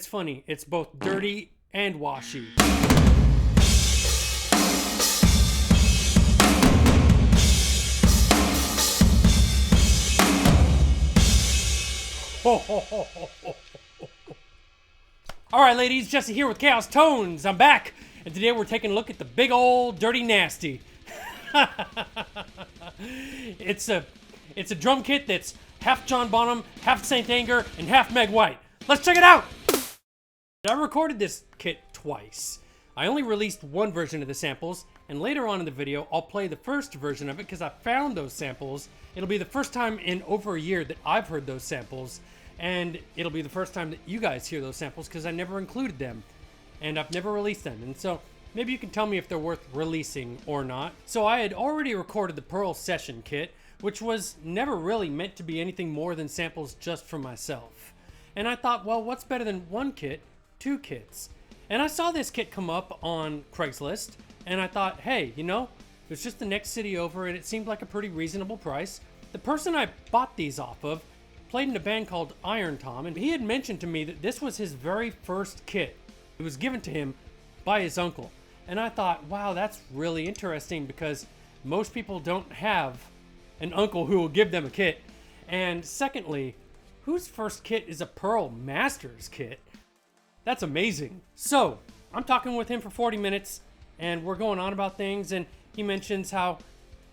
It's funny, it's both dirty and washy. Alright ladies, Jesse here with Chaos Tones. I'm back, and today we're taking a look at the big old dirty nasty. It's a drum kit that's half John Bonham, half Saint Anger, and half Meg White. Let's check it out! I recorded this kit twice. I only released one version of the samples, and later on in the video I'll play the first version of it because I found those samples. It'll be the first time in over a year that I've heard those samples, and it'll be the first time that you guys hear those samples because I never included them, and I've never released them, and so maybe you can tell me if they're worth releasing or not. So I had already recorded the Pearl Session kit, which was never really meant to be anything more than samples just for myself. And I thought, well, what's better than one kit? Two kits. And I saw this kit come up on Craigslist, and I thought, hey, you know, it was just the next city over, and it seemed like a pretty reasonable price. The person I bought these off of played in a band called Iron Tom, and he had mentioned to me that this was his very first kit. It was given to him by his uncle. And I thought, wow, that's really interesting because most people don't have an uncle who will give them a kit. And secondly, whose first kit is a Pearl Masters kit? That's amazing. So I'm talking with him for 40 minutes and we're going on about things, and he mentions how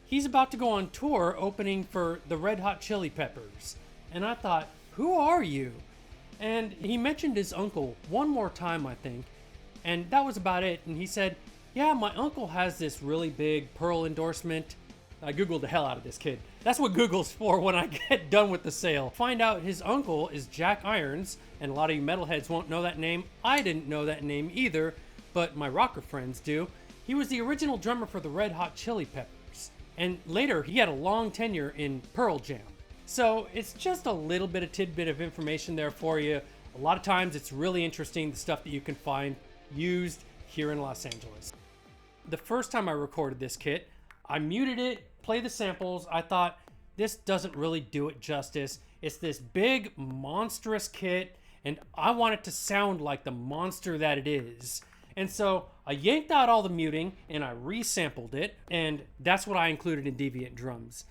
he's about to go on tour opening for the Red Hot Chili Peppers. And I thought, who are you? And he mentioned his uncle one more time, I think, and that was about it. And he said, yeah, my uncle has this really big Pearl endorsement. I Googled the hell out of this kid. That's what Google's for when I get done with the sale. Find out his uncle is Jack Irons, and a lot of you metalheads won't know that name. I didn't know that name either, but my rocker friends do. He was the original drummer for the Red Hot Chili Peppers, and later he had a long tenure in Pearl Jam. So it's just a little bit of tidbit of information there for you. A lot of times it's really interesting, the stuff that you can find used here in Los Angeles. The first time I recorded this kit, I muted it, played the samples. I thought, this doesn't really do it justice. It's this big, monstrous kit, and I want it to sound like the monster that it is. And so I yanked out all the muting, and I resampled it, and that's what I included in Deviant Drums.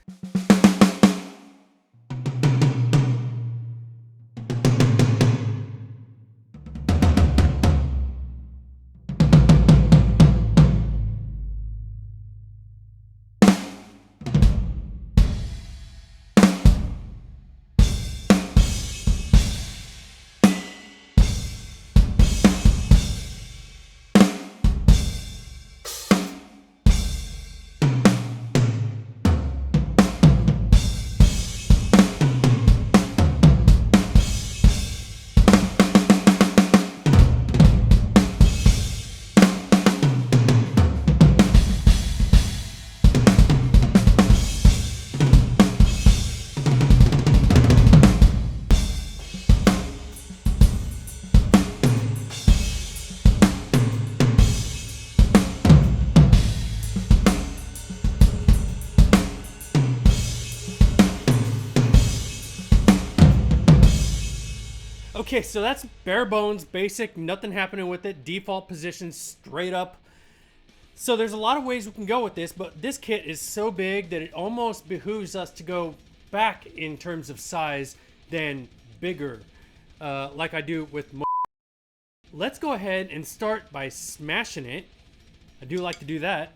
Okay, so that's bare bones, basic, nothing happening with it, default position, straight up. So there's a lot of ways we can go with this, but this kit is so big that it almost behooves us to go back in terms of size than bigger, like I do with more. Let's go ahead and start by smashing it. I do like to do that.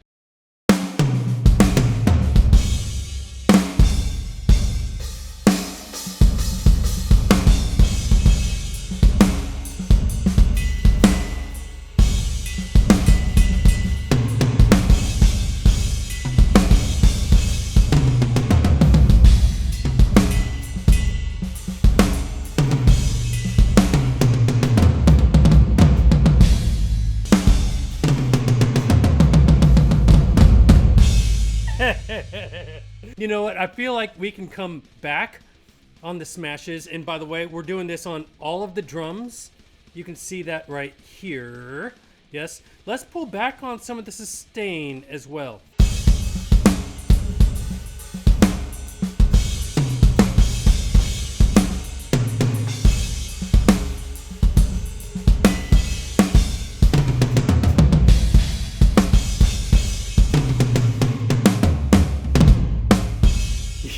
You know what? I feel like we can come back on the smashes. And by the way, we're doing this on all of the drums. You can see that right here. Yes. Let's pull back on some of the sustain as well.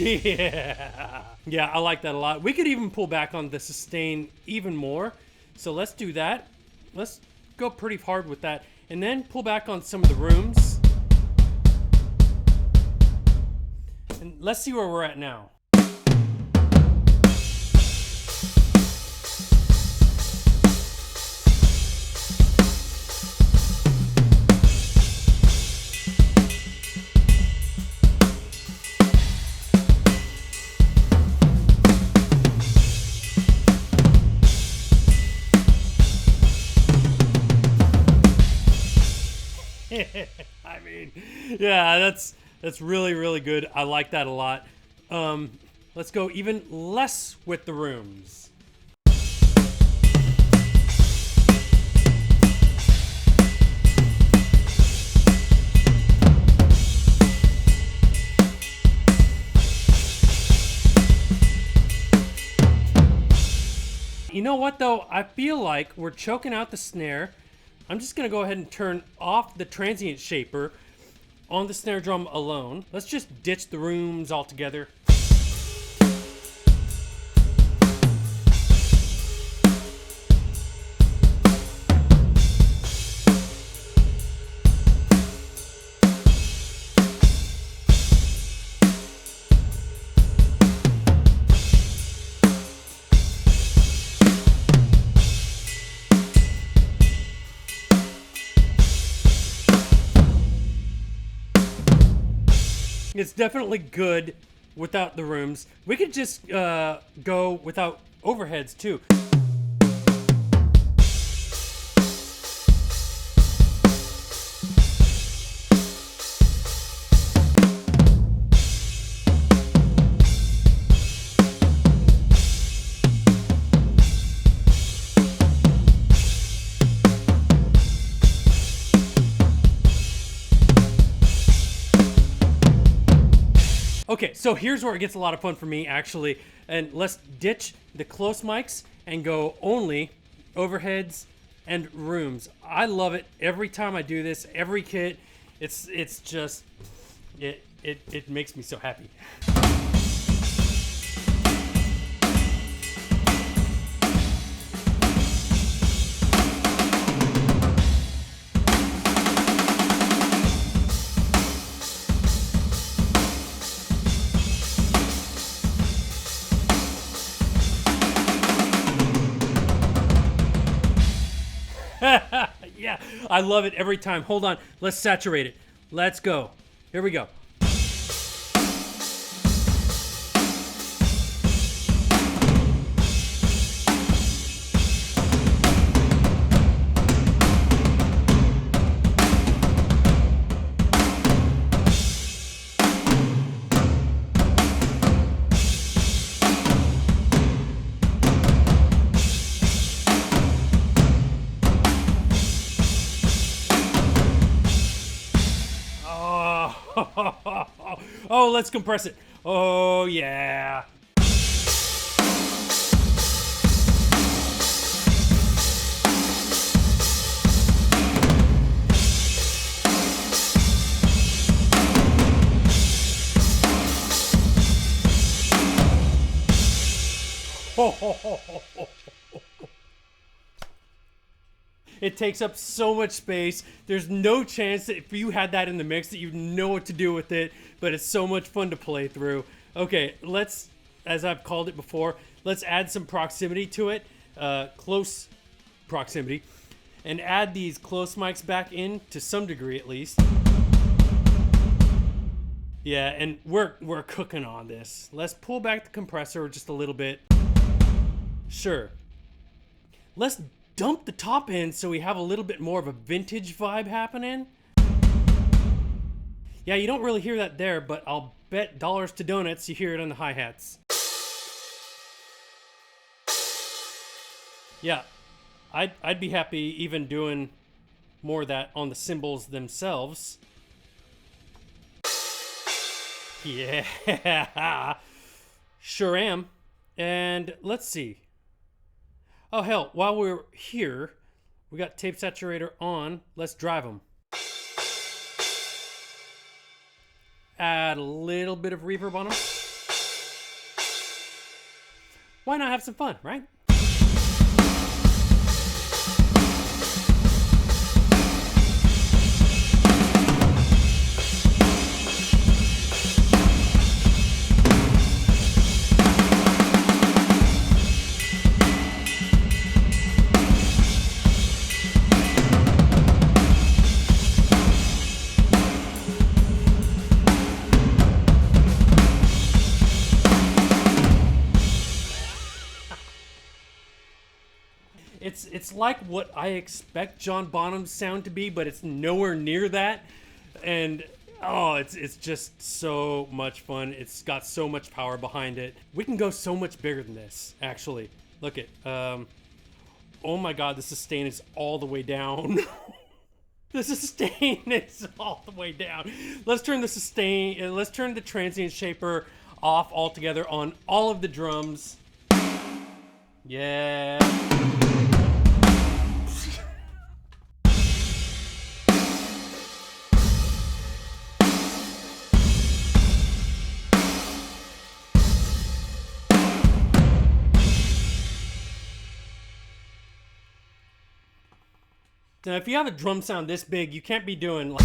Yeah. Yeah, I like that a lot. We could even pull back on the sustain even more. So let's do that. Let's go pretty hard with that. And then pull back on some of the rooms. And let's see where we're at now. I mean, yeah, that's really, really good. I like that a lot. Let's go even less with the rooms. You know what though? I feel like we're choking out the snare. I'm just gonna go ahead and turn off the transient shaper on the snare drum alone. Let's just ditch the rooms altogether. It's definitely good without the rooms. We could just go without overheads too. Okay, so here's where it gets a lot of fun for me, actually. And let's ditch the close mics and go only overheads and rooms. I love it every time I do this. Every kit, it's just it makes me so happy. Yeah, I love it every time. Hold on, let's saturate it. Let's go. Here we go. Oh, let's compress it. Oh, yeah. It takes up so much space. There's no chance that if you had that in the mix that you'd know what to do with it, but it's so much fun to play through. Okay, let's, as I've called it before, let's add some proximity to it, close proximity, and add these close mics back in to some degree at least. Yeah, and we're cooking on this. Let's pull back the compressor just a little bit. Sure. Let's dump the top end so we have a little bit more of a vintage vibe happening. Yeah, you don't really hear that there, but I'll bet dollars to donuts you hear it on the hi-hats. Yeah, I'd be happy even doing more of that on the cymbals themselves. Yeah, sure am. And let's see. Oh, hell, while we're here, we got tape saturator on. Let's drive them. Add a little bit of reverb on them. why not have some fun, right? It's like what I expect John Bonham's sound to be, but it's nowhere near that. And oh, it's just so much fun. It's got so much power behind it. We can go so much bigger than this, actually. Look at, oh my God, the sustain is all the way down. The sustain is all the way down. Let's turn the sustain, let's turn the transient shaper off altogether on all of the drums. Yeah. Now, if you have a drum sound this big, you can't be doing like...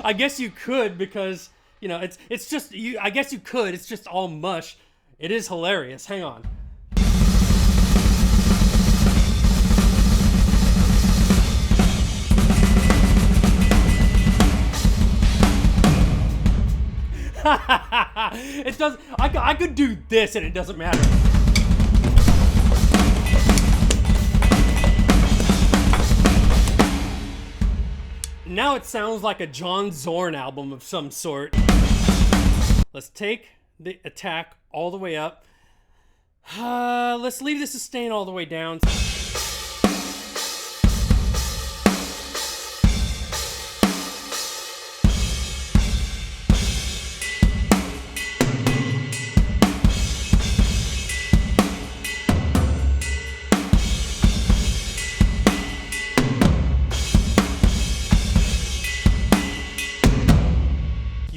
I guess you could, because, you know, it's just, I guess you could, it's just all mush. It is hilarious. Hang on. It does, I could do this and it doesn't matter. Now it sounds like a John Zorn album of some sort. Let's take the attack all the way up. Let's leave the sustain all the way down.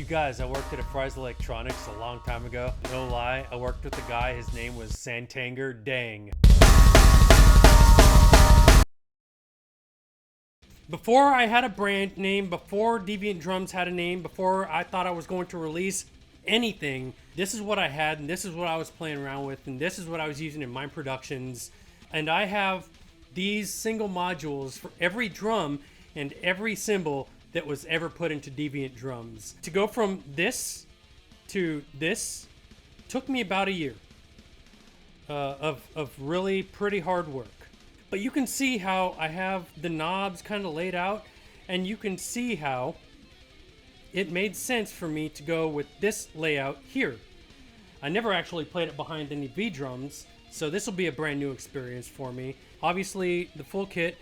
Guys, I worked at a Fry's Electronics a long time ago. No lie, I worked with a guy, his name was Santanger Dang. Before I had a brand name, before Deviant Drums had a name, before I thought I was going to release anything, this is what I had, and this is what I was playing around with, and this is what I was using in my productions. And I have these single modules for every drum and every cymbal that was ever put into Deviant Drums. To go from this to this took me about a year of really pretty hard work. But you can see how I have the knobs kind of laid out, and you can see how it made sense for me to go with this layout here. I never actually played it behind any V drums, so this will be a brand new experience for me. Obviously, the full kit.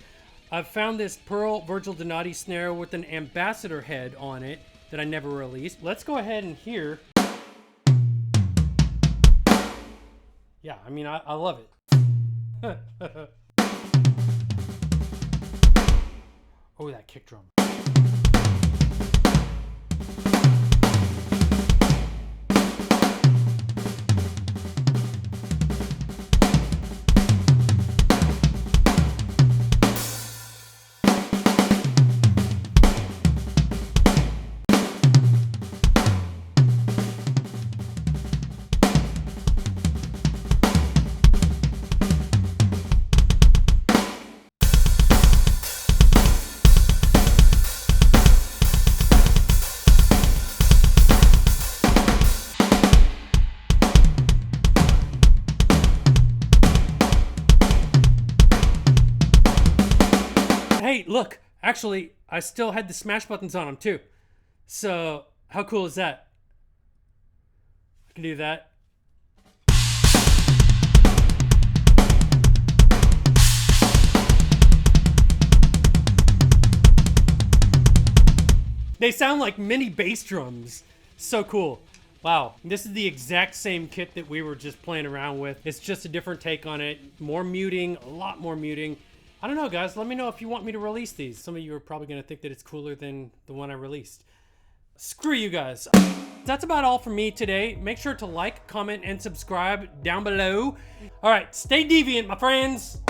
I've found this Pearl Virgil Donati snare with an ambassador head on it that I never released. Let's go ahead and hear. Yeah, I mean, I love it. Oh, that kick drum. Hey, look, actually, I still had the smash buttons on them too. So, how cool is that? I can do that. They sound like mini bass drums. So cool. Wow, this is the exact same kit that we were just playing around with. It's just a different take on it. More muting, a lot more muting. I don't know, guys. Let me know if you want me to release these. Some of you are probably going to think that it's cooler than the one I released. Screw you guys. that's about all for me today. Make sure to like, comment, and subscribe down below. All right, stay deviant, my friends.